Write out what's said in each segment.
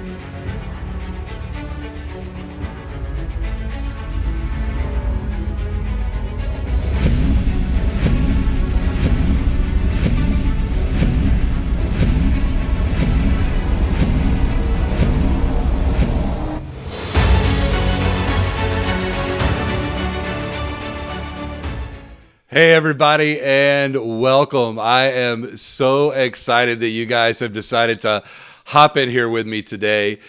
Hey everybody, and welcome. I am so excited that you guys have decided to hop in here with me today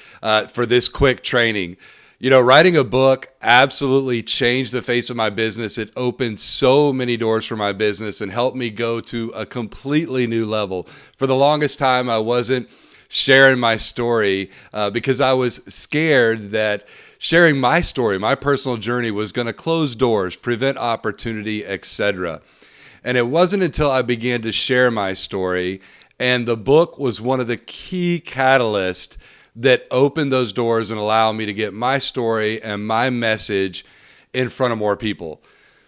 for this quick training. You know, writing a book absolutely changed the face of my business. It opened so many doors for my business and helped me go to a completely new level. For the longest time, I wasn't sharing my story because I was scared that sharing my story, my personal journey, was going to close doors, prevent opportunity, etc. And it wasn't until I began to share my story, and the book was one of the key catalysts that opened those doors and allowed me to get my story and my message in front of more people.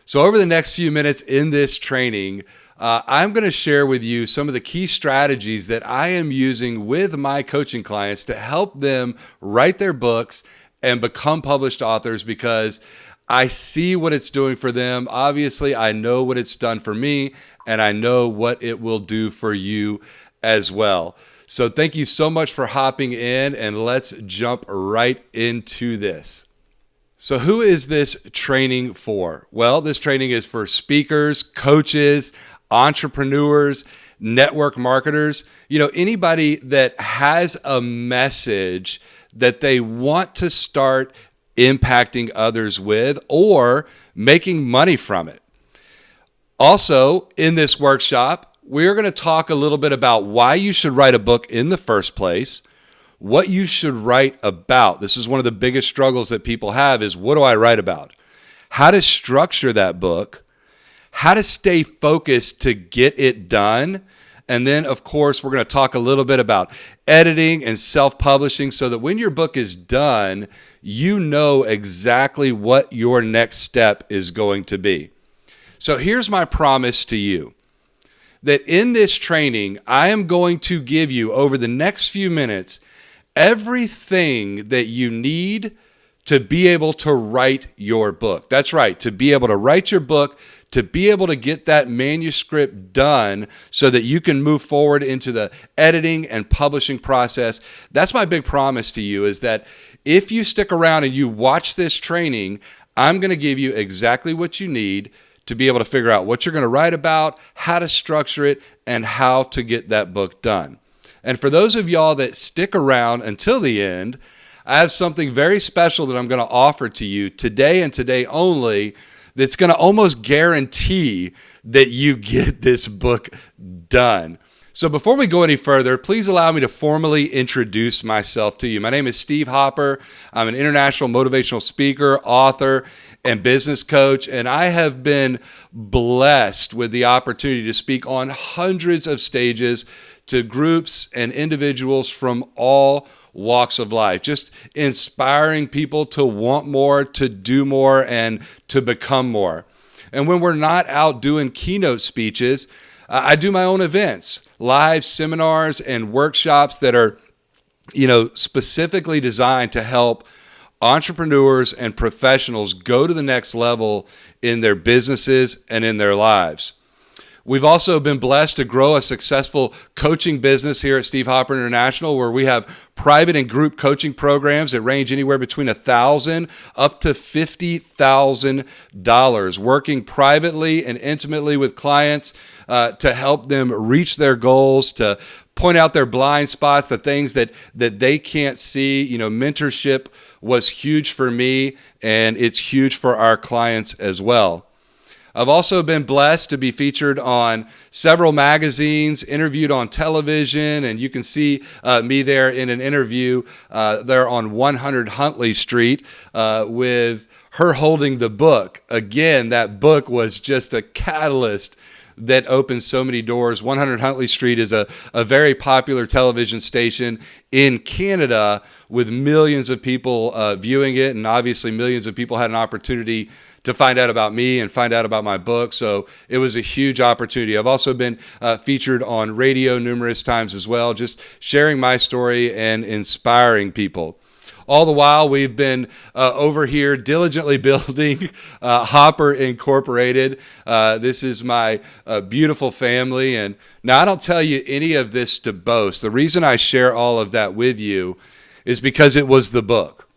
So over the next few minutes in this training, I'm going to share with you some of the key strategies that I am using with my coaching clients to help them write their books and become published authors, because I see what it's doing for them. Obviously, I know what it's done for me, and I know what it will do for you as well. So thank you so much for hopping in, and let's jump right into this. So who is this training for? Well, this training is for speakers, coaches, entrepreneurs, network marketers, anybody that has a message that they want to start impacting others with or making money from it. Also, in this workshop, we're going to talk a little bit about why you should write a book in the first place, what you should write about. This is one of the biggest struggles that people have is, what do I write about? How to structure that book, how to stay focused to get it done. And then, of course, we're going to talk a little bit about editing and self-publishing so that when your book is done, you know exactly what your next step is going to be. So here's my promise to you, that in this training, I am going to give you, over the next few minutes, everything that you need to be able to write your book. That's right, to be able to write your book, to be able to get that manuscript done so that you can move forward into the editing and publishing process. That's my big promise to you, is that if you stick around and you watch this training, I'm going to give you exactly what you need to be able to figure out what you're going to write about, how to structure it, and how to get that book done. And for those of y'all that stick around until the end, I have something very special that I'm going to offer to you today and today only, that's going to almost guarantee that you get this book done. So before we go any further, please allow me to formally introduce myself to you. My name is Steve Hopper. I'm an international motivational speaker, author, and business coach, and I have been blessed with the opportunity to speak on hundreds of stages to groups and individuals from all walks of life, just inspiring people to want more, to do more, and to become more. And when we're not out doing keynote speeches, I do my own events, live seminars and workshops that are, specifically designed to help entrepreneurs and professionals go to the next level in their businesses and in their lives. We've also been blessed to grow a successful coaching business here at Steve Hopper International, where we have private and group coaching programs that range anywhere between $1,000 up to $50,000, working privately and intimately with clients to help them reach their goals, to point out their blind spots, the things that they can't see. Mentorship was huge for me, and it's huge for our clients as well. I've also been blessed to be featured on several magazines, interviewed on television, and you can see me there in an interview there on 100 Huntley Street with her holding the book. Again, that book was just a catalyst that opened so many doors. 100 Huntley Street is a very popular television station in Canada with millions of people viewing it, and obviously millions of people had an opportunity to find out about me and find out about my book. So it was a huge opportunity. I've also been featured on radio numerous times as well, just sharing my story and inspiring people. All the while, we've been over here diligently building Hopper Incorporated. This is my beautiful family. And now I don't tell you any of this to boast. The reason I share all of that with you is because it was the book.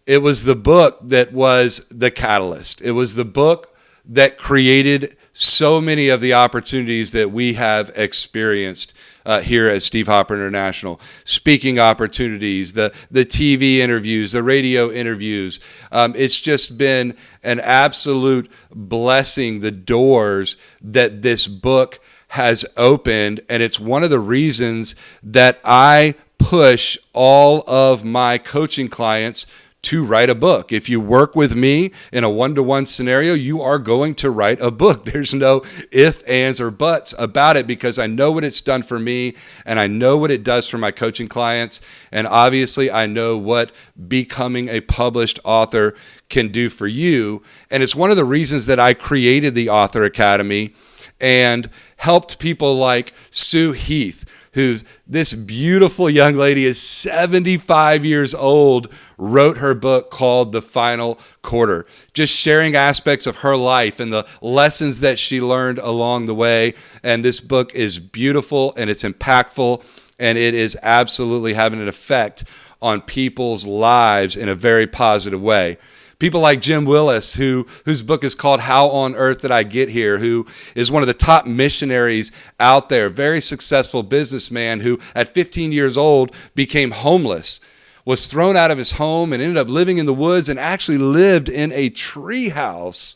It was the book that was the catalyst. It was the book that created so many of the opportunities that we have experienced here at Steve Hopper International. Speaking opportunities, the TV interviews, the radio interviews. It's just been an absolute blessing, the doors that this book has opened. And it's one of the reasons that I push all of my coaching clients to write a book. If you work with me in a one-to-one scenario, you are going to write a book. There's no ifs, ands, or buts about it, because I know what it's done for me and I know what it does for my coaching clients. And obviously I know what becoming a published author can do for you. And it's one of the reasons that I created the Author Academy and helped people like Sue Heath, who, this beautiful young lady, is 75 years old, wrote her book called The Final Quarter, just sharing aspects of her life and the lessons that she learned along the way. And this book is beautiful and it's impactful, and it is absolutely having an effect on people's lives in a very positive way. People like Jim Willis, whose book is called How on Earth Did I Get Here, who is one of the top missionaries out there, very successful businessman who at 15 years old became homeless, was thrown out of his home and ended up living in the woods and actually lived in a tree house.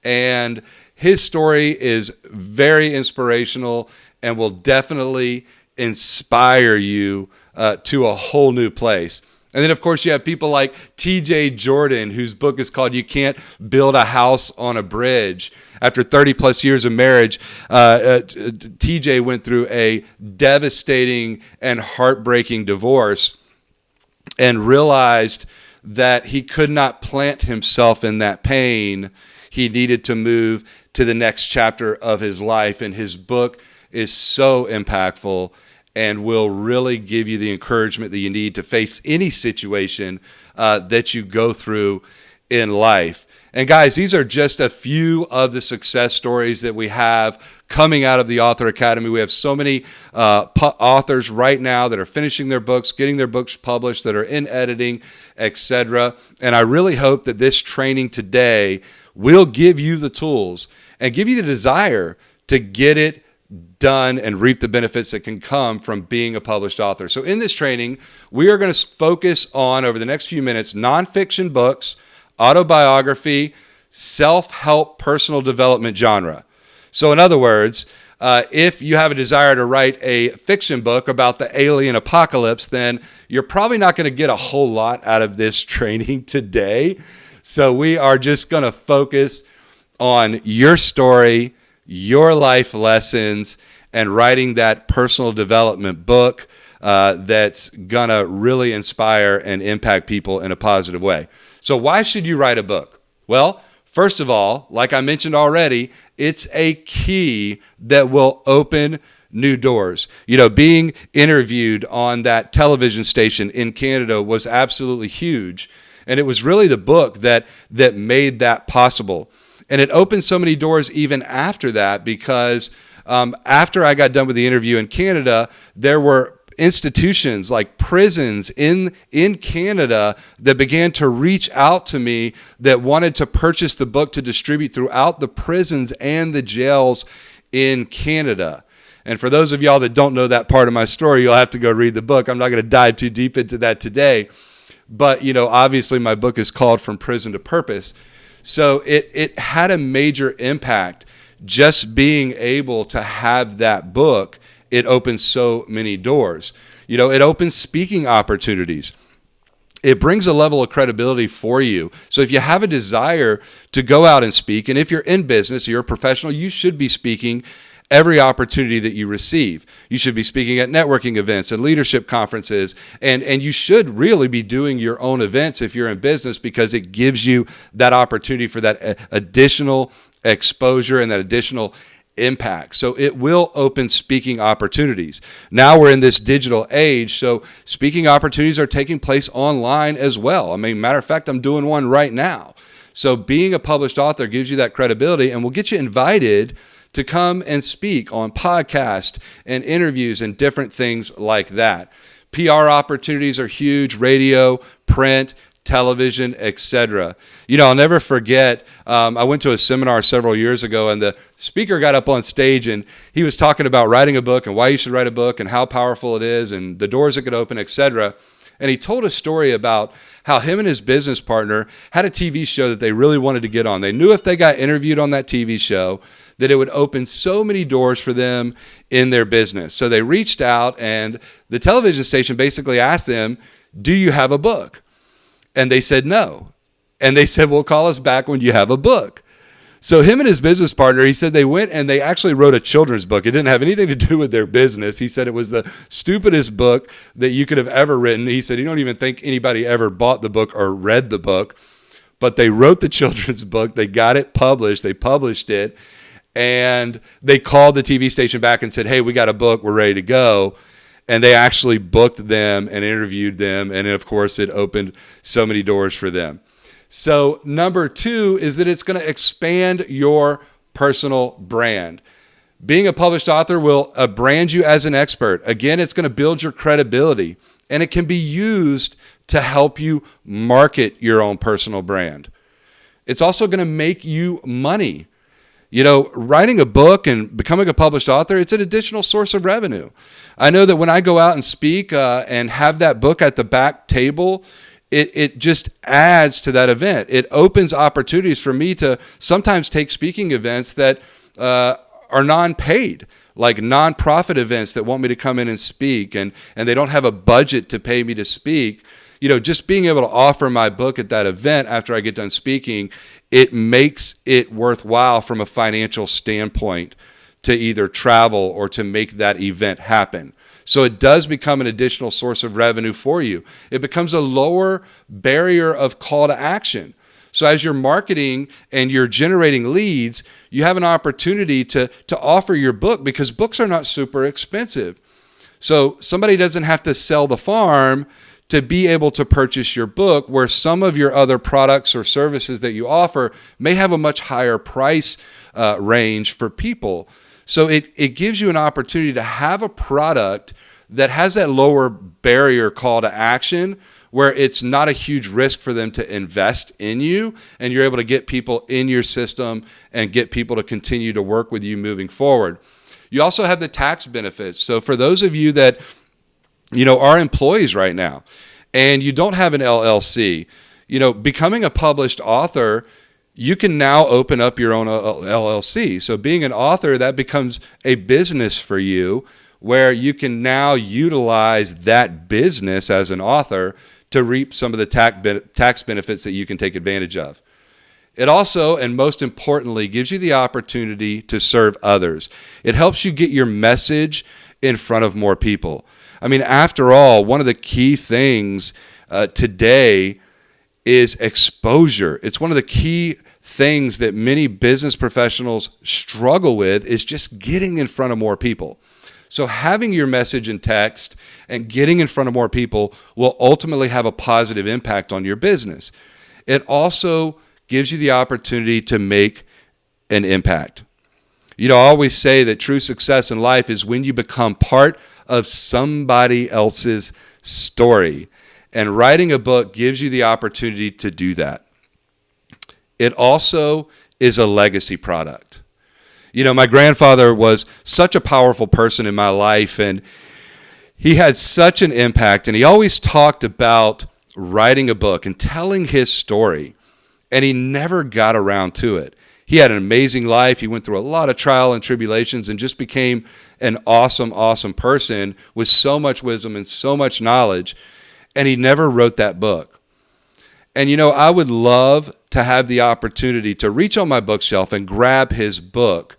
And his story is very inspirational and will definitely inspire you to a whole new place. And then, of course, you have people like T.J. Jordan, whose book is called You Can't Build a House on a Bridge. After 30 plus years of marriage, T.J. went through a devastating and heartbreaking divorce and realized that he could not plant himself in that pain. He needed to move to the next chapter of his life. And his book is so impactful and will really give you the encouragement that you need to face any situation that you go through in life. And guys, these are just a few of the success stories that we have coming out of the Author Academy. We have so many authors right now that are finishing their books, getting their books published, that are in editing, etc. And I really hope that this training today will give you the tools and give you the desire to get it done and reap the benefits that can come from being a published author. So in this training, we are going to focus on, over the next few minutes, nonfiction books, autobiography, self-help, personal development genre. So in other words, if you have a desire to write a fiction book about the alien apocalypse, then you're probably not going to get a whole lot out of this training today. So we are just going to focus on your story, your life lessons, and writing that personal development book that's gonna really inspire and impact people in a positive way. So why should you write a book? Well, first of all, like I mentioned already, it's a key that will open new doors. You know, being interviewed on that television station in Canada was absolutely huge. And it was really the book that made that possible. And it opened so many doors even after that, because after I got done with the interview in Canada, there were institutions like prisons in Canada that began to reach out to me that wanted to purchase the book to distribute throughout the prisons and the jails in Canada. And for those of y'all that don't know that part of my story, you'll have to go read the book. I'm not going to dive too deep into that today. But, you know, obviously my book is called From Prison to Purpose. So it had a major impact. Just being able to have that book, it opens so many doors. You know, it opens speaking opportunities. it brings a level of credibility for you. So if you have a desire to go out and speak, and if you're in business, you're a professional, you should be speaking every opportunity that you receive. You should be speaking at networking events and leadership conferences, and you should really be doing your own events if you're in business, because it gives you that opportunity for that additional exposure and that additional impact. So it will open speaking opportunities. Now we're in this digital age, so speaking opportunities are taking place online as well. I mean, matter of fact, I'm doing one right now. So being a published author gives you that credibility and will get you invited to come and speak on podcasts and interviews and different things like that. PR opportunities are huge: radio, print, television, etc. I'll never forget, I went to a seminar several years ago, and the speaker got up on stage and he was talking about writing a book and why you should write a book and how powerful it is and the doors it could open, etc. And he told a story about how him and his business partner had a TV show that they really wanted to get on. They knew if they got interviewed on that TV show that it would open so many doors for them in their business. So they reached out, and the television station basically asked them, "Do you have a book?" And they said no. And they said, "Well, call us back when you have a book." So him and his business partner, he said they went and they actually wrote a children's book. It didn't have anything to do with their business. He said it was the stupidest book that you could have ever written. He said, you don't even think anybody ever bought the book or read the book. But they wrote the children's book. They got it published. They published it. And they called the TV station back and said, "Hey, we got a book. We're ready to go." And they actually booked them and interviewed them. And of course, it opened so many doors for them. So number 2 is that it's going to expand your personal brand. Being a published author will brand you as an expert. Again, it's going to build your credibility, and it can be used to help you market your own personal brand. It's also going to make you money. Writing a book and becoming a published author, it's an additional source of revenue. I know that when I go out and speak and have that book at the back table, it just adds to that event. It opens opportunities for me to sometimes take speaking events that are non-paid, like nonprofit events that want me to come in and speak, and they don't have a budget to pay me to speak. Just being able to offer my book at that event after I get done speaking, it makes it worthwhile from a financial standpoint to either travel or to make that event happen. So it does become an additional source of revenue for you. It becomes a lower barrier of call to action. So as you're marketing and you're generating leads, you have an opportunity to offer your book, because books are not super expensive. So somebody doesn't have to sell the farm to be able to purchase your book, where some of your other products or services that you offer may have a much higher price range for people. So it gives you an opportunity to have a product that has that lower barrier call to action, where it's not a huge risk for them to invest in you, and you're able to get people in your system and get people to continue to work with you moving forward. You also have the tax benefits. So for those of you that are employees right now and you don't have an LLC, becoming a published author, you can now open up your own LLC. So being an author, that becomes a business for you, where you can now utilize that business as an author to reap some of the tax benefits that you can take advantage of. It also, and most importantly, gives you the opportunity to serve others. It helps you get your message in front of more people. I mean, after all, one of the key things today is exposure. It's one of the key things that many business professionals struggle with, is just getting in front of more people. So having your message in text and getting in front of more people will ultimately have a positive impact on your business. It also gives you the opportunity to make an impact. I always say that true success in life is when you become part of somebody else's story. And writing a book gives you the opportunity to do that. It also is a legacy product. My grandfather was such a powerful person in my life, and he had such an impact, and he always talked about writing a book and telling his story, and he never got around to it. He had an amazing life. He went through a lot of trial and tribulations and just became an awesome, awesome person with so much wisdom and so much knowledge. and he never wrote that book. And I would love to have the opportunity to reach on my bookshelf and grab his book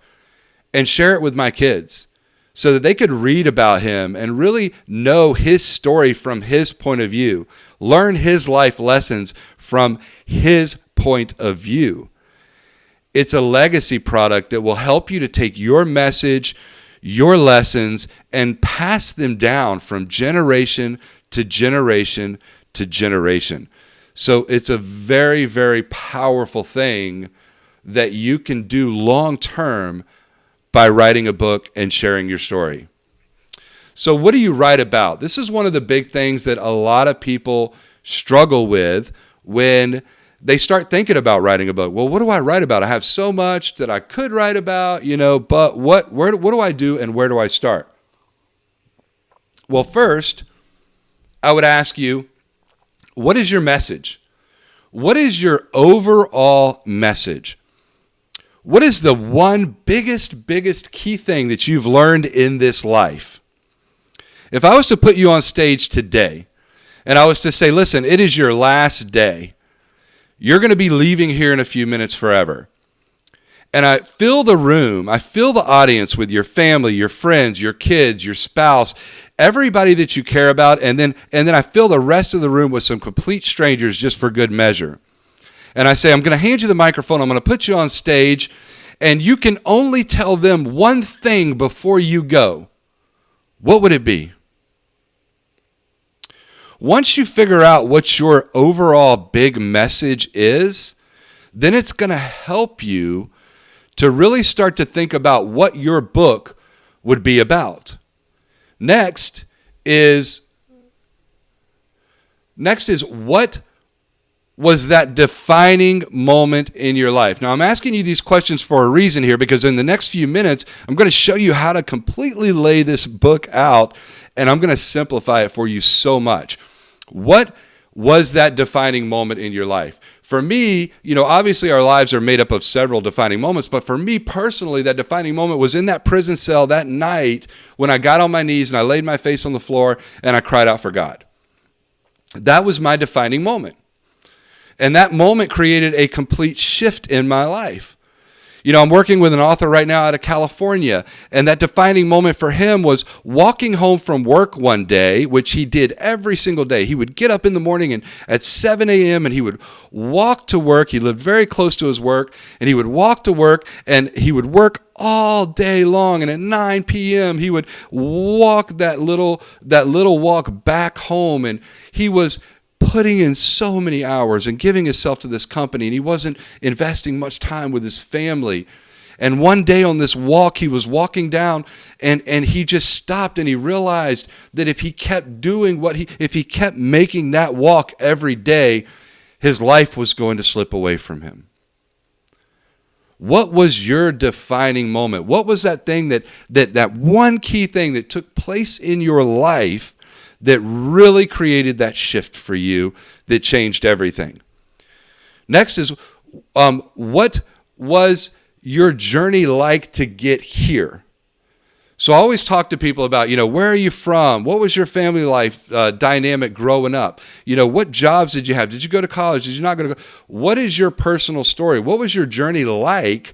and share it with my kids so that they could read about him and really know his story from his point of view, learn his life lessons from his point of view. It's a legacy product that will help you to take your message, your lessons, and pass them down from generation to generation to generation. So it's a very, very powerful thing that you can do long term by writing a book and sharing your story. So what do you write about? This is one of the big things that a lot of people struggle with when they start thinking about writing a book. Well, what do I write about? I have so much that I could write about, but what do I do and where do I start? Well, first, I would ask you, what is your message? What is your overall message? What is the one biggest key thing that you've learned in this life? If I was to put you on stage today and I was to say, listen, it is your last day. You're going to be leaving here in a few minutes forever. And I fill the room, I fill the audience with your family, your friends, your kids, your spouse, everybody that you care about, and then I fill the rest of the room with some complete strangers just for good measure. And I say, I'm going to hand you the microphone, I'm going to put you on stage, and you can only tell them one thing before you go. What would it be? Once you figure out what your overall big message is, then it's going to help you to really start to think about what your book would be about. Next is what was that defining moment in your life? Now, I'm asking you these questions for a reason here, because in the next few minutes, I'm going to show you how to completely lay this book out, and I'm going to simplify it for you so much. What was that defining moment in your life? For me, obviously our lives are made up of several defining moments, but for me personally, that defining moment was in that prison cell that night when I got on my knees and I laid my face on the floor and I cried out for God. That was my defining moment. And that moment created a complete shift in my life. I'm working with an author right now out of California, and that defining moment for him was walking home from work one day, which he did every single day. He would get up in the morning and at 7 a.m. and he would walk to work. He lived very close to his work, and he would walk to work, and he would work all day long. And at 9 p.m. he would walk that little walk back home, and he was putting in so many hours and giving himself to this company, and he wasn't investing much time with his family. And one day on this walk, he was walking down, and he just stopped, and he realized that if he kept doing if he kept making that walk every day, his life was going to slip away from him. What was your defining moment? What was that thing that one key thing that took place in your life that really created that shift for you that changed everything? Next is, what was your journey like to get here? So I always talk to people about, where are you from? What was your family life dynamic growing up? What jobs did you have? Did you go to college? Did you not go to college? What is your personal story? What was your journey like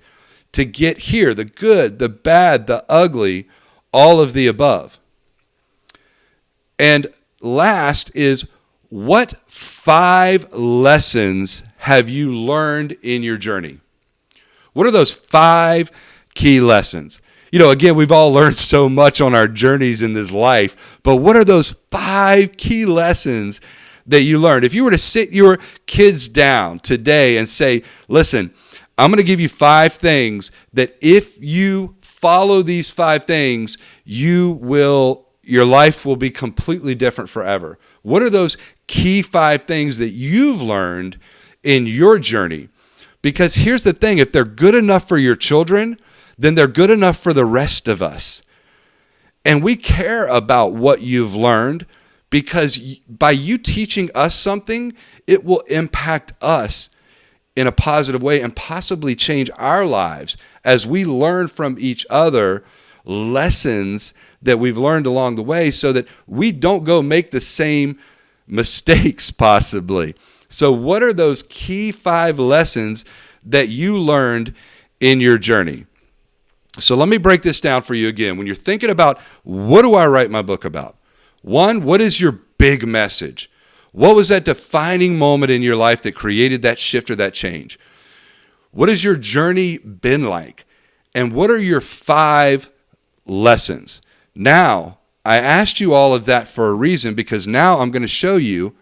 to get here? The good, the bad, the ugly, all of the above. And last is, what 5 lessons have you learned in your journey? What are those 5 key lessons? Again, we've all learned so much on our journeys in this life, but what are those 5 key lessons that you learned? If you were to sit your kids down today and say, listen, I'm going to give you 5 things that if you follow these 5 things, your life will be completely different forever. What are those key 5 things that you've learned in your journey? Because here's the thing, if they're good enough for your children, then they're good enough for the rest of us. And we care about what you've learned, because by you teaching us something, it will impact us in a positive way and possibly change our lives as we learn from each other lessons that we've learned along the way, so that we don't go make the same mistakes possibly. So what are those key 5 lessons that you learned in your journey? So let me break this down for you again. When you're thinking about, what do I write my book about? 1, what is your big message? What was that defining moment in your life that created that shift or that change? What has your journey been like? And what are your 5 lessons? Now, I asked you all of that for a reason, because now I'm going to show you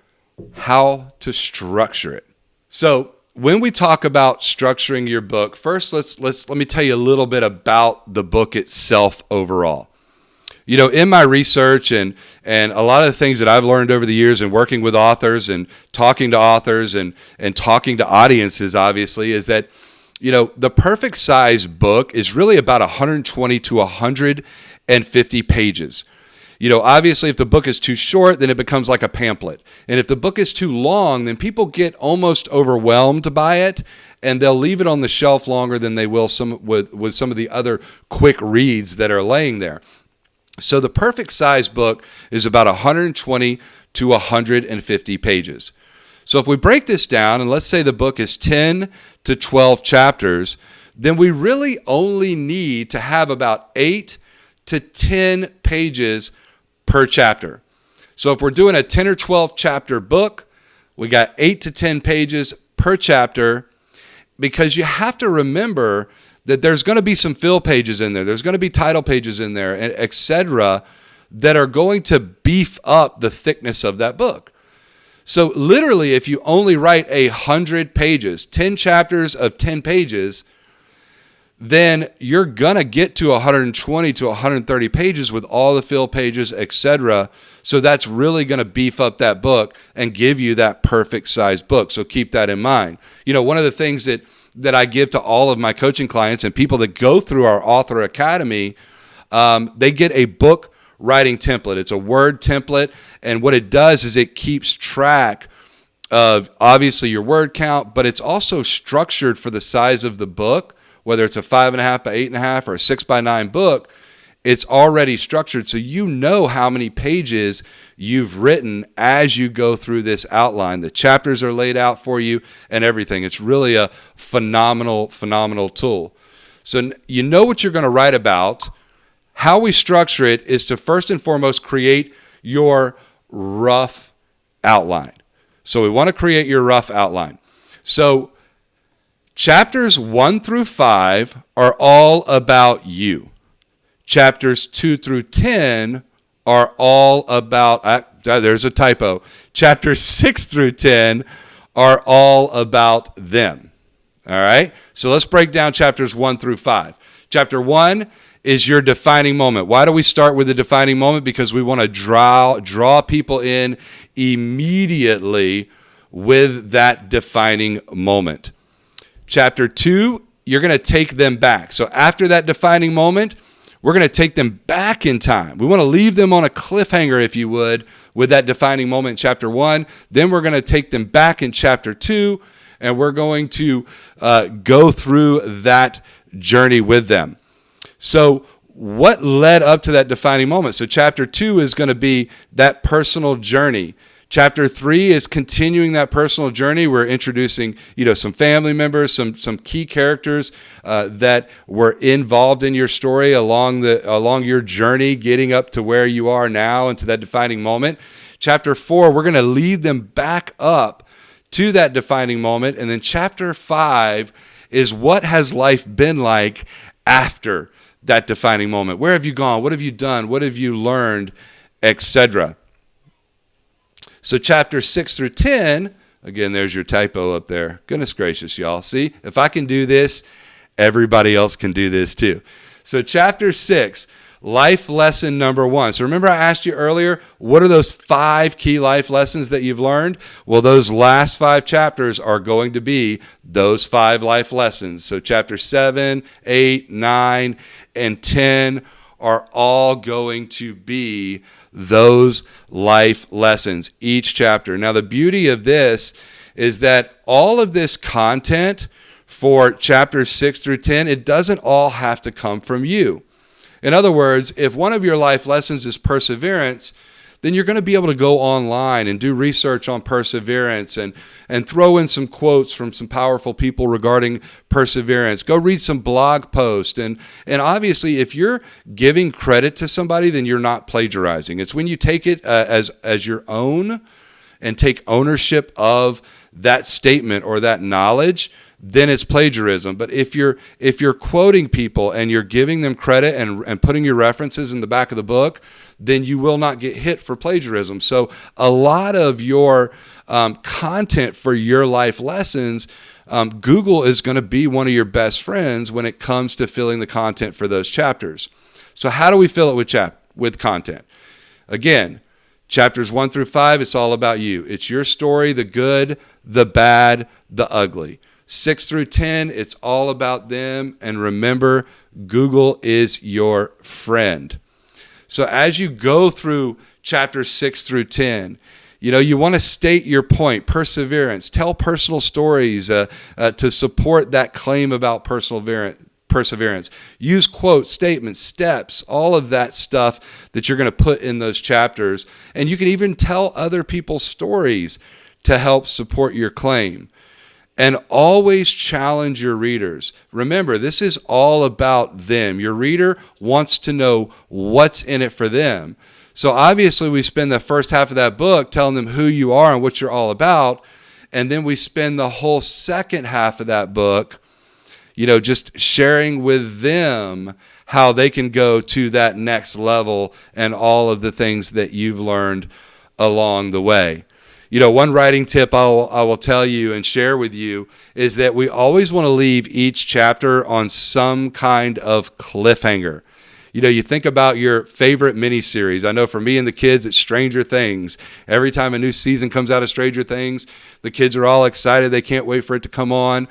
how to structure it. So when we talk about structuring your book, first let me tell you a little bit about the book itself overall. You know, in my research and a lot of the things that I've learned over the years in working with authors and talking to authors and talking to audiences, obviously, is that, you know, the perfect size book is really about 120 to 150 pages. You know, obviously, if the book is too short, then it becomes like a pamphlet. And if the book is too long, then people get almost overwhelmed by it, and they'll leave it on the shelf longer than they will with some of the other quick reads that are laying there. So the perfect size book is about 120 to 150 pages. So if we break this down, and let's say the book is 10 to 12 chapters, then we really only need to have about 8 to 10 pages per chapter. So if we're doing a 10 or 12 chapter book, we got 8 to 10 pages per chapter, because you have to remember that there's going to be some fill pages in there. There's going to be title pages in there, etc., that are going to beef up the thickness of that book. So literally, if you only write 100 pages, 10 chapters of 10 pages, then you're going to get to 120 to 130 pages with all the fill pages, etc. So that's really going to beef up that book and give you that perfect size book. So keep that in mind. You know, one of the things that I give to all of my coaching clients and people that go through our Author Academy, they get a book writing template. It's a word template. And what it does is it keeps track of obviously your word count, but it's also structured for the size of the book. Whether it's a 5.5 by 8.5 or a 6 by 9 book, it's already structured. So you know how many pages you've written as you go through this outline. The chapters are laid out for you and everything. It's really a phenomenal tool. So you know what you're going to write about. How we structure it is to first and foremost create your rough outline. So we want to create your rough outline. So chapters 1 through 5 are all about you. Chapters 2 through 10 are all about, there's a typo. Chapters 6 through 10 are all about them. All right? So let's break down chapters 1 through 5. Chapter 1 is your defining moment. Why do we start with the defining moment? Because we want to draw people in immediately with that defining moment. Chapter 2, you're going to take them back. So after that defining moment, we're going to take them back in time. We want to leave them on a cliffhanger, if you would, with that defining moment in chapter 1. Then we're going to take them back in chapter 2, and we're going to go through that journey with them. So what led up to that defining moment? So chapter 2 is going to be that personal journey. Chapter 3 is continuing that personal journey. We're introducing, some family members, some key characters that were involved in your story along your journey, getting up to where you are now and to that defining moment. Chapter 4, we're going to lead them back up to that defining moment. And then chapter 5 is what has life been like after that defining moment. Where have you gone? What have you done? What have you learned, etc. So chapter 6 through 10, again, there's your typo up there. Goodness gracious, y'all. See, if I can do this, everybody else can do this too. So chapter 6, life lesson number 1. So remember I asked you earlier, what are those 5 key life lessons that you've learned? Well, those last 5 chapters are going to be those 5 life lessons. So chapter 7, 8, 9, and 10 are all going to be those life lessons, each chapter. Now, the beauty of this is that all of this content for chapters 6 through 10, it doesn't all have to come from you. In other words, if one of your life lessons is perseverance, then you're going to be able to go online and do research on perseverance and throw in some quotes from some powerful people regarding perseverance. Go read some blog posts. And obviously, if you're giving credit to somebody, then you're not plagiarizing. It's when you take it as your own and take ownership of that statement or that knowledge, then it's plagiarism. But if you're quoting people and you're giving them credit and putting your references in the back of the book, then you will not get hit for plagiarism. So a lot of your content for your life lessons, Google is going to be one of your best friends when it comes to filling the content for those chapters. So how do we fill it with content? Again, chapters 1 through 5, it's all about you. It's your story, the good, the bad, the ugly. 6 through 10, it's all about them. And remember, Google is your friend. So as you go through chapters 6 through 10, you want to state your point, perseverance, tell personal stories to support that claim about perseverance. Use quotes, statements, steps, all of that stuff that you're going to put in those chapters. And you can even tell other people's stories to help support your claim. And always challenge your readers. Remember, this is all about them. Your reader wants to know what's in it for them. So obviously we spend the first half of that book telling them who you are and what you're all about. And then we spend the whole second half of that book, just sharing with them how they can go to that next level and all of the things that you've learned along the way. One writing tip I will tell you and share with you is that we always want to leave each chapter on some kind of cliffhanger. You think about your favorite miniseries. I know for me and the kids, it's Stranger Things. Every time a new season comes out of Stranger Things, the kids are all excited. They can't wait for it to come on.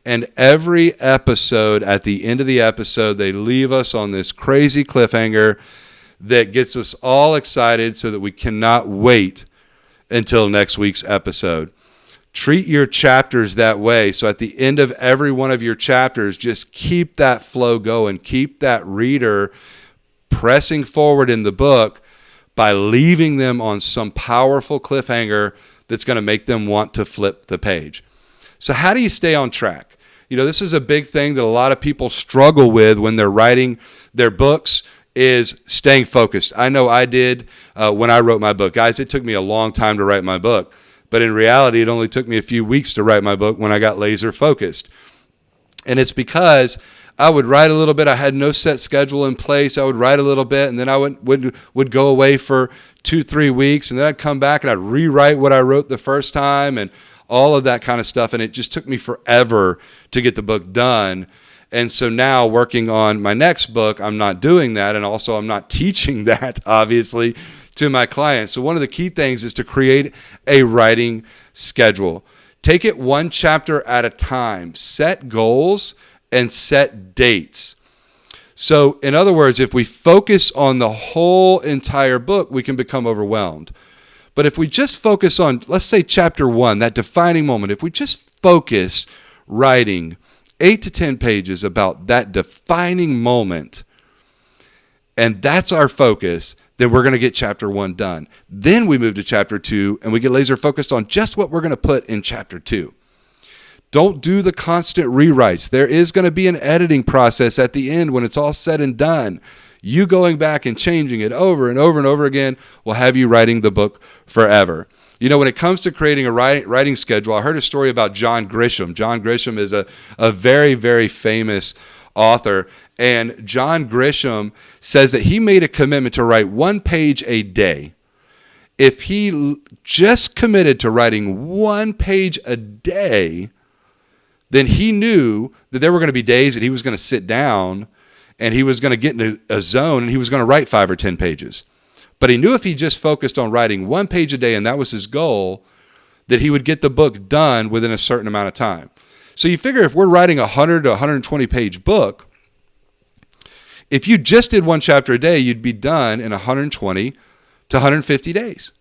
And every episode, at the end of the episode, they leave us on this crazy cliffhanger that gets us all excited so that we cannot wait until next week's episode. Treat your chapters that way. So at the end of every one of your chapters, just keep that flow going. Keep that reader pressing forward in the book by leaving them on some powerful cliffhanger that's going to make them want to flip the page. So how do you stay on track? This is a big thing that a lot of people struggle with when they're writing their books, is staying focused. I know I did when I wrote my book. Guys, it took me a long time to write my book, but in reality, it only took me a few weeks to write my book when I got laser focused. And it's because I would write a little bit. I had no set schedule in place. I would write a little bit, and then I would go away for 2-3 weeks, and then I'd come back and I'd rewrite what I wrote the first time and all of that kind of stuff. And it just took me forever to get the book done. And so now working on my next book, I'm not doing that. And also I'm not teaching that, obviously, to my clients. So one of the key things is to create a writing schedule. Take it one chapter at a time. Set goals and set dates. So in other words, if we focus on the whole entire book, we can become overwhelmed. But if we just focus on, let's say chapter 1, that defining moment, if we just focus writing 8 to 10 pages about that defining moment, and that's our focus, then we're going to get chapter 1 done. Then we move to chapter 2, and we get laser focused on just what we're going to put in chapter 2. Don't do the constant rewrites. There is going to be an editing process at the end when it's all said and done. You going back and changing it over and over and over again will have you writing the book forever. When it comes to creating a writing schedule, I heard a story about John Grisham. John Grisham is a very, very famous author. And John Grisham says that he made a commitment to write 1 page a day. If he just committed to writing 1 page a day, then he knew that there were going to be days that he was going to sit down and he was going to get in a zone and he was going to write 5 or 10 pages. But he knew if he just focused on writing 1 page a day, and that was his goal, that he would get the book done within a certain amount of time. So you figure if we're writing a 100 to 120 page book, if you just did 1 chapter a day, you'd be done in 120 to 150 days.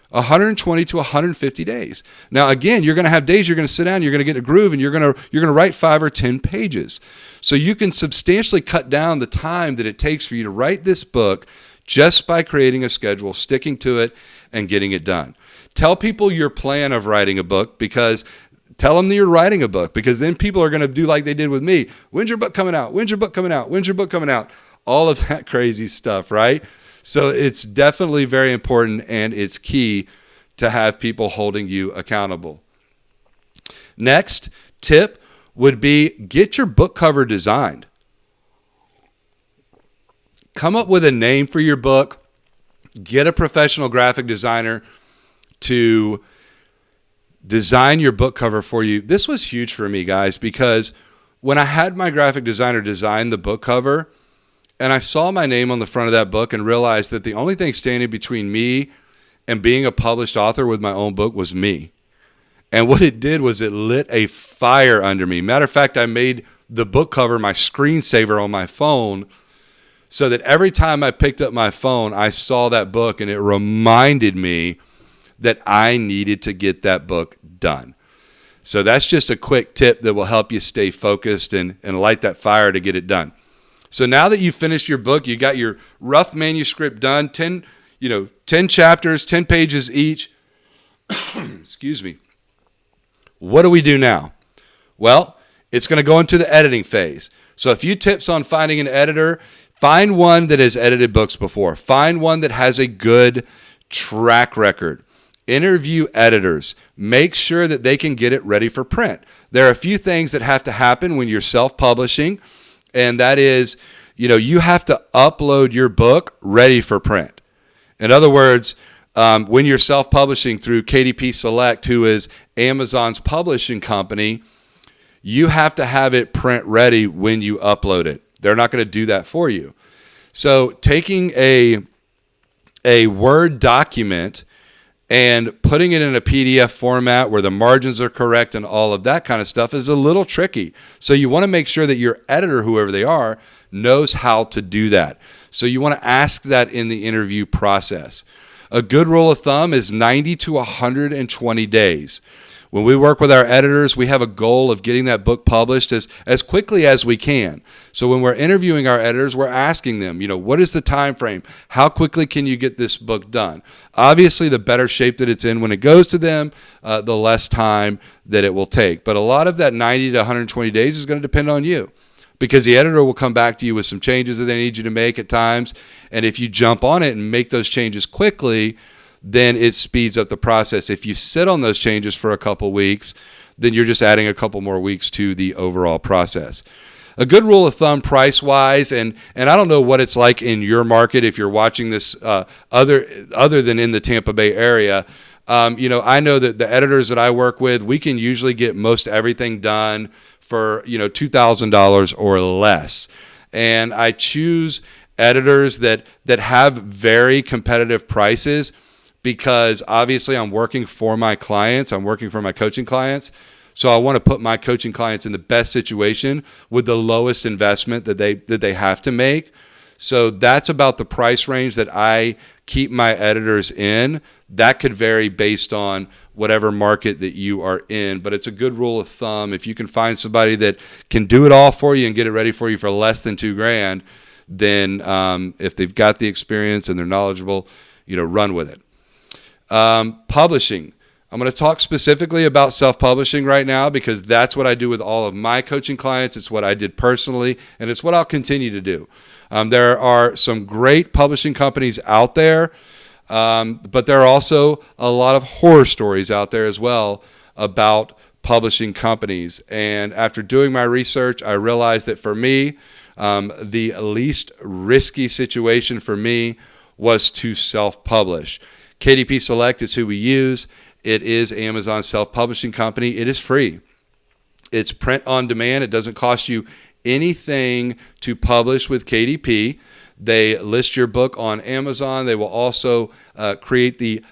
120 to 150 days. Now, again, you're going to have days you're going to sit down, you're going to get in a groove, and you're going to write 5 or 10 pages. So you can substantially cut down the time that it takes for you to write this book just by creating a schedule, sticking to it, and getting it done. Tell people your plan of writing a book, because tell them that you're writing a book, because then people are going to do like they did with me. When's your book coming out? When's your book coming out? When's your book coming out? All of that crazy stuff, right? So it's definitely very important, and it's key to have people holding you accountable. Next tip would be get your book cover designed. Come up with a name for your book. Get a professional graphic designer to design your book cover for you. This was huge for me, guys, because when I had my graphic designer design the book cover and I saw my name on the front of that book and realized that the only thing standing between me and being a published author with my own book was me. And what it did was it lit a fire under me. Matter of fact, I made the book cover my screensaver on my phone so that every time I picked up my phone, I saw that book and it reminded me that I needed to get that book done. So that's just a quick tip that will help you stay focused and light that fire to get it done. So now that you've finished your book, you got your rough manuscript done, 10 chapters, 10 pages each. Excuse me. What do we do now? Well, it's going to go into the editing phase. So a few tips on finding an editor. Find one that has edited books before. Find one that has a good track record. Interview editors. Make sure that they can get it ready for print. There are a few things that have to happen when you're self-publishing, and that is, you have to upload your book ready for print. In other words, when you're self-publishing through KDP Select, who is Amazon's publishing company, you have to have it print ready when you upload it. They're not going to do that for you. So taking a Word document and putting it in a PDF format where the margins are correct and all of that kind of stuff is a little tricky. So you want to make sure that your editor, whoever they are, knows how to do that. So you want to ask that in the interview process. A good rule of thumb is 90 to 120 days. When we work with our editors, we have a goal of getting that book published as quickly as we can. So when we're interviewing our editors, we're asking them, what is the time frame? How quickly can you get this book done? Obviously, the better shape that it's in when it goes to them, the less time that it will take. But a lot of that 90 to 120 days is going to depend on you, because the editor will come back to you with some changes that they need you to make at times. And if you jump on it and make those changes quickly, then it speeds up the process. If you sit on those changes for a couple weeks, then you're just adding a couple more weeks to the overall process. A good rule of thumb price-wise, and I don't know what it's like in your market if you're watching this other than in the Tampa Bay area. I know that the editors that I work with, we can usually get most everything done for $2,000 or less. And I choose editors that have very competitive prices, because obviously I'm working for my clients. I'm working for my coaching clients. So I want to put my coaching clients in the best situation with the lowest investment that they have to make. So that's about the price range that I keep my editors in. That could vary based on whatever market that you are in, but it's a good rule of thumb. If you can find somebody that can do it all for you and get it ready for you for less than $2,000, then if they've got the experience and they're knowledgeable, run with it. Publishing. I'm going to talk specifically about self-publishing right now, because that's what I do with all of my coaching clients. It's what I did personally, and it's what I'll continue to do. There are some great publishing companies out there, but there are also a lot of horror stories out there as well about publishing companies. And after doing my research, I realized that for me, the least risky situation for me was to self-publish. KDP Select is who we use. It is Amazon's self-publishing company. It is free. It's print on demand. It doesn't cost you anything to publish with KDP. They list your book on Amazon. They will also create the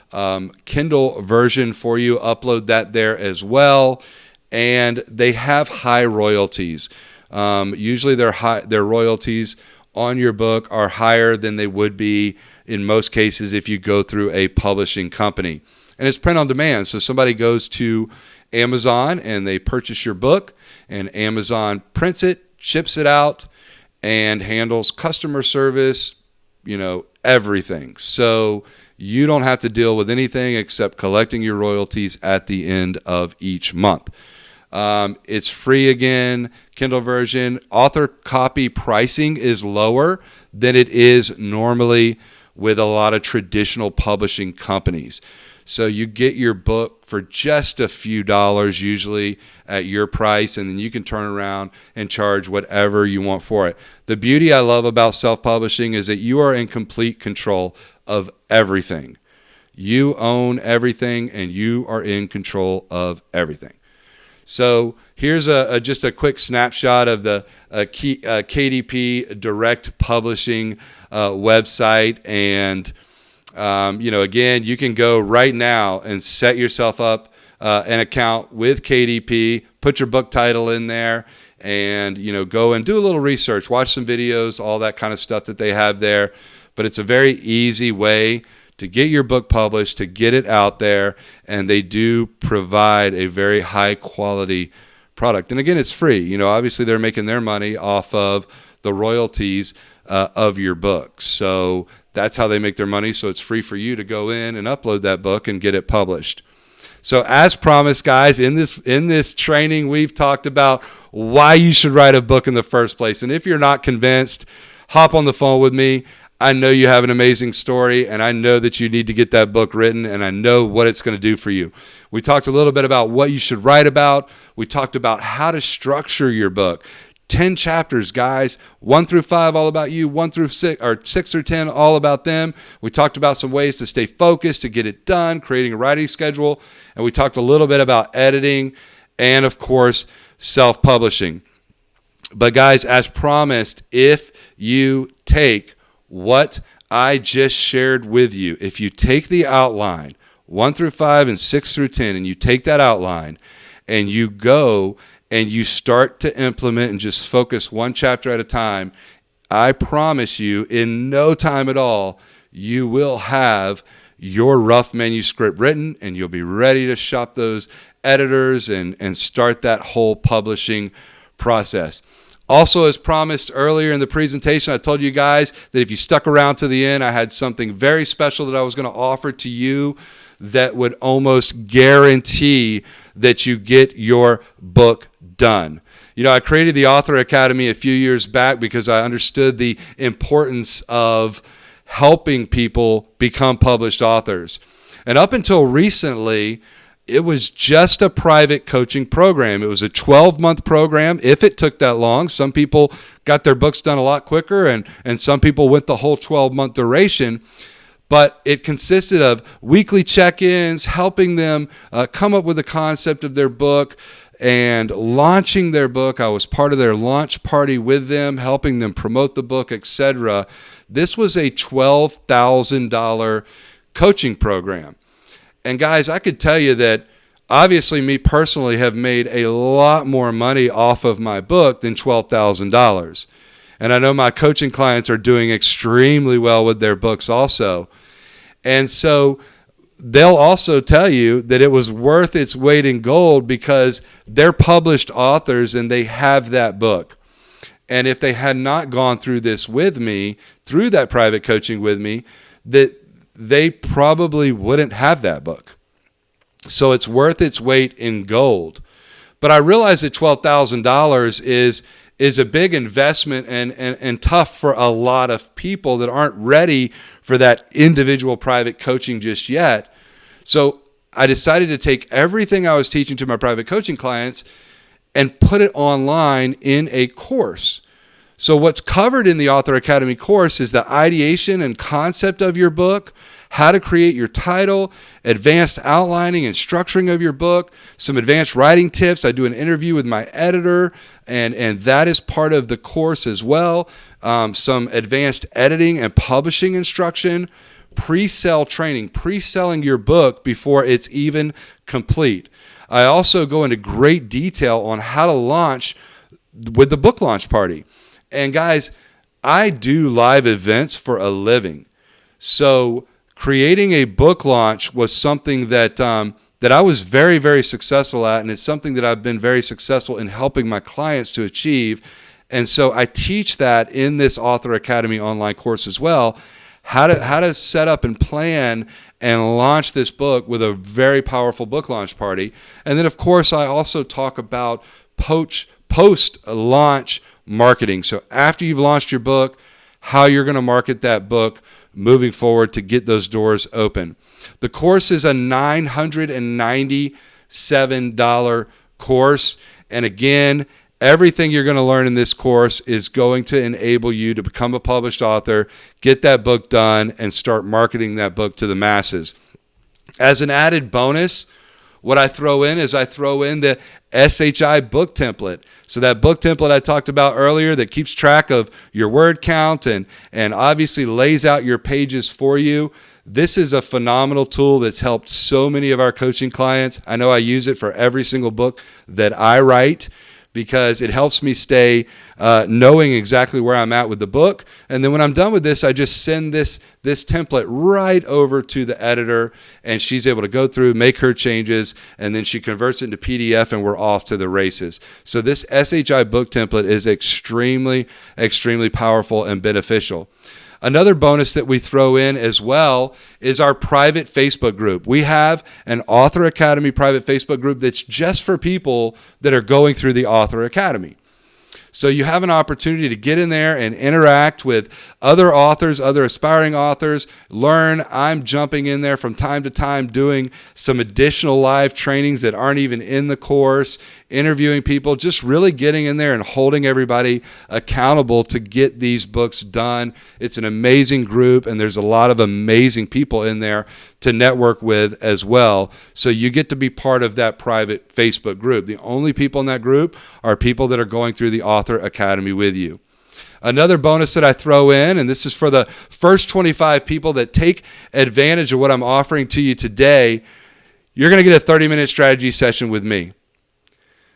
Kindle version for you, upload that there as well. And they have high royalties. Usually their royalties on your book are higher than they would be in most cases if you go through a publishing company. And it's print on demand. So somebody goes to Amazon and they purchase your book, and Amazon prints it, ships it out, and handles customer service, everything. So you don't have to deal with anything except collecting your royalties at the end of each month. It's free again, Kindle version. Author copy pricing is lower than it is normally with a lot of traditional publishing companies. So you get your book for just a few dollars usually at your price, and then you can turn around and charge whatever you want for it. The beauty I love about self-publishing is that you are in complete control of everything. You own everything, and you are in control of everything. So here's just a quick snapshot of the KDP Direct Publishing website. And, again, you can go right now and set yourself up an account with KDP, put your book title in there, and, go and do a little research, watch some videos, all that kind of stuff that they have there. But it's a very easy way to get your book published, to get it out there, and they do provide a very high quality product. And again, it's free. Obviously they're making their money off of the royalties of your book. So that's how they make their money. So it's free for you to go in and upload that book and get it published. So as promised, guys, in this training, we've talked about why you should write a book in the first place. And if you're not convinced, hop on the phone with me. I know you have an amazing story, and I know that you need to get that book written, and I know what it's going to do for you. We talked a little bit about what you should write about. We talked about how to structure your book. 10 chapters, guys, 1 through 5 all about you, 1 through 6 or 6 or 10 all about them. We talked about some ways to stay focused, to get it done, creating a writing schedule, and we talked a little bit about editing and, of course, self-publishing. But guys, as promised, if you take what I just shared with you, if you take the outline 1 through 5 and 6 through 10, and you take that outline and you go and you start to implement and just focus one chapter at a time, I promise you, in no time at all, you will have your rough manuscript written, and you'll be ready to shop those editors and start that whole publishing process. Also, as promised earlier in the presentation, I told you guys that if you stuck around to the end, I had something very special that I was going to offer to you that would almost guarantee that you get your book done. I created the Author Academy a few years back because I understood the importance of helping people become published authors. And up until recently, it was just a private coaching program. It was a 12-month program, if it took that long. Some people got their books done a lot quicker, and some people went the whole 12-month duration. But it consisted of weekly check-ins, helping them come up with the concept of their book and launching their book. I was part of their launch party with them, helping them promote the book, etc. This was a $12,000 coaching program. And guys, I could tell you that obviously me personally have made a lot more money off of my book than $12,000. And I know my coaching clients are doing extremely well with their books also. And so they'll also tell you that it was worth its weight in gold because they're published authors and they have that book. And if they had not gone through this with me, through that private coaching with me, that they probably wouldn't have that book. So it's worth its weight in gold. But I realize that $12,000 is a big investment and tough for a lot of people that aren't ready for that individual private coaching just yet. So I decided to take everything I was teaching to my private coaching clients and put it online in a course. So what's covered in the Author Academy course is the ideation and concept of your book, how to create your title, advanced outlining and structuring of your book, some advanced writing tips. I do an interview with my editor, and that is part of the course as well. Some advanced editing and publishing instruction, pre-sale training, pre-selling your book before it's even complete. I also go into great detail on how to launch with the book launch party. And guys, I do live events for a living. So creating a book launch was something that I was very, very successful at, and it's something that I've been very successful in helping my clients to achieve. And so I teach that in this Author Academy online course as well, how to set up and plan and launch this book with a very powerful book launch party. And then, of course, I also talk about post-launch marketing. So after you've launched your book, how you're going to market that book moving forward to get those doors open. The course is a $997 course. And again, everything you're going to learn in this course is going to enable you to become a published author, get that book done, and start marketing that book to the masses. As an added bonus, what I throw in the SHI book template. So that book template I talked about earlier that keeps track of your word count and obviously lays out your pages for you. This is a phenomenal tool that's helped so many of our coaching clients. I know I use it for every single book that I write, because it helps me stay knowing exactly where I'm at with the book. And then when I'm done with this, I just send this template right over to the editor, and she's able to go through, make her changes, and then she converts it into PDF, and we're off to the races. So this SHI book template is extremely, extremely powerful and beneficial. Another bonus that we throw in as well is our private Facebook group. We have an Author Academy private Facebook group that's just for people that are going through the Author Academy. So you have an opportunity to get in there and interact with other authors, other aspiring authors, learn. I'm jumping in there from time to time doing some additional live trainings that aren't even in the course, interviewing people, just really getting in there and holding everybody accountable to get these books done. It's an amazing group, and there's a lot of amazing people in there to network with as well. So you get to be part of that private Facebook group. The only people in that group are people that are going through the Author Academy with you. Another bonus that I throw in, and this is for the first 25 people that take advantage of what I'm offering to you today, you're going to get a 30-minute strategy session with me.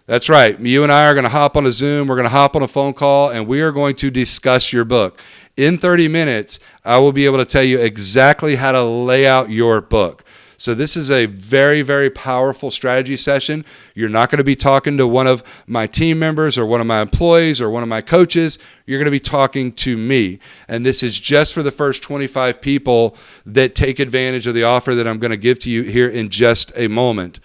That's right. You and I are going to hop on a Zoom. We're going to hop on a phone call, and we are going to discuss your book. In 30 minutes, I will be able to tell you exactly how to lay out your book. So this is a very, very powerful strategy session. You're not going to be talking to one of my team members or one of my employees or one of my coaches. You're going to be talking to me. And this is just for the first 25 people that take advantage of the offer that I'm going to give to you here in just a moment.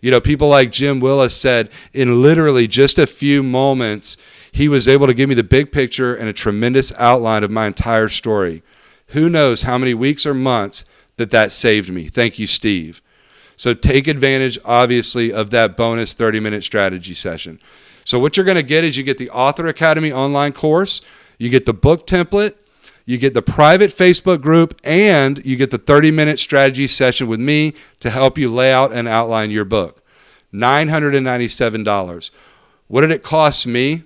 You know, people like Jim Willis said in literally just a few moments, he was able to give me the big picture and a tremendous outline of my entire story. Who knows how many weeks or months that saved me. Thank you, Steve. So take advantage, obviously, of that bonus 30-minute strategy session. So what you're going to get is you get the Author Academy online course, you get the book template, you get the private Facebook group, and you get the 30-minute strategy session with me to help you lay out and outline your book. $997. What did it cost me?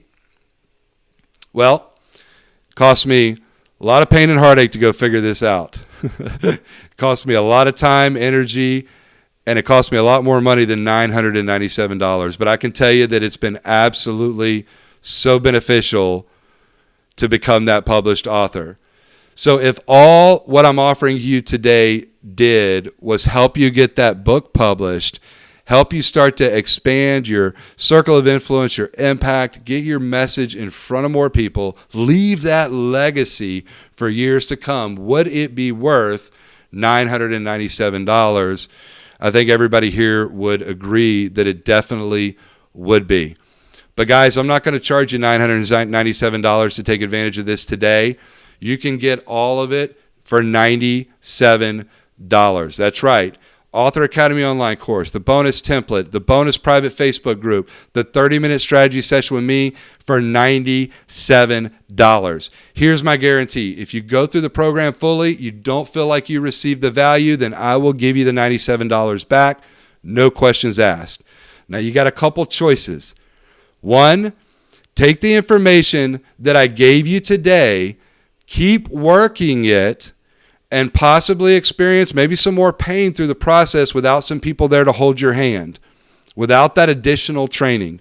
Well, it cost me a lot of pain and heartache to go figure this out. It cost me a lot of time, energy, and it cost me a lot more money than $997. But I can tell you that it's been absolutely so beneficial to become that published author. So if all what I'm offering you today did was help you get that book published, help you start to expand your circle of influence, your impact, get your message in front of more people, leave that legacy for years to come, would it be worth $997? I think everybody here would agree that it definitely would be. But guys, I'm not going to charge you $997 to take advantage of this today. You can get all of it for $97. That's right. Author Academy online course, the bonus template, the bonus private Facebook group, the 30-minute strategy session with me for $97. Here's my guarantee. If you go through the program fully, you don't feel like you received the value, then I will give you the $97 back. No questions asked. Now you got a couple choices. One, take the information that I gave you today, keep working it, and possibly experience maybe some more pain through the process without some people there to hold your hand, without that additional training.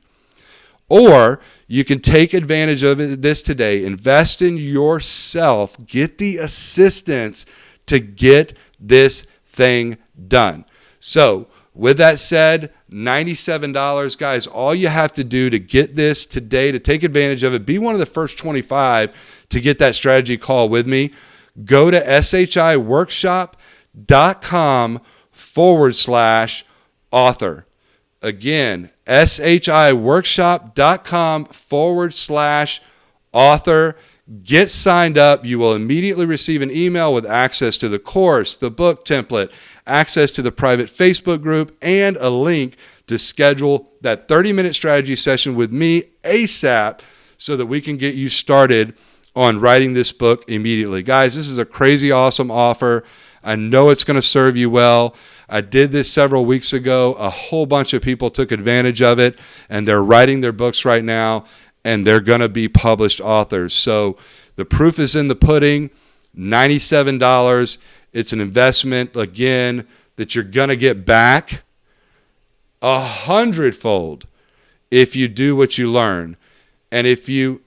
Or you can take advantage of this today, invest in yourself, get the assistance to get this thing done. So With that said, $97, guys, all you have to do to get this today, to take advantage of it, be one of the first 25 to get that strategy call with me. Go to shiworkshop.com/author. Again, shiworkshop.com/author. Get signed up. You will immediately receive an email with access to the course, the book template, access to the private Facebook group, and a link to schedule that 30-minute strategy session with me ASAP so that we can get you started on writing this book immediately. Guys, this is a crazy awesome offer. I know it's going to serve you well. I did this several weeks ago. A whole bunch of people took advantage of it, and they're writing their books right now, and they're going to be published authors. So the proof is in the pudding. $97. It's an investment, again, that you're going to get back 100-fold if you do what you learn. And if you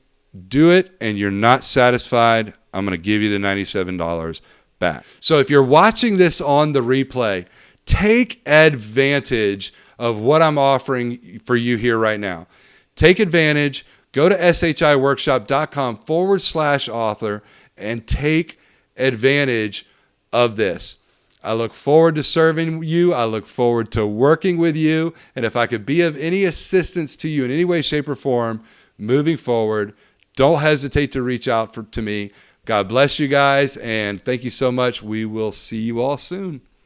do it and you're not satisfied, I'm going to give you the $97 back. So if you're watching this on the replay, take advantage of what I'm offering for you here right now. Take advantage. Go to shiworkshop.com/author and take advantage of this. I look forward to serving you. I look forward to working with you. And if I could be of any assistance to you in any way, shape, or form moving forward, don't hesitate to reach out to me. God bless you guys, and thank you so much. We will see you all soon.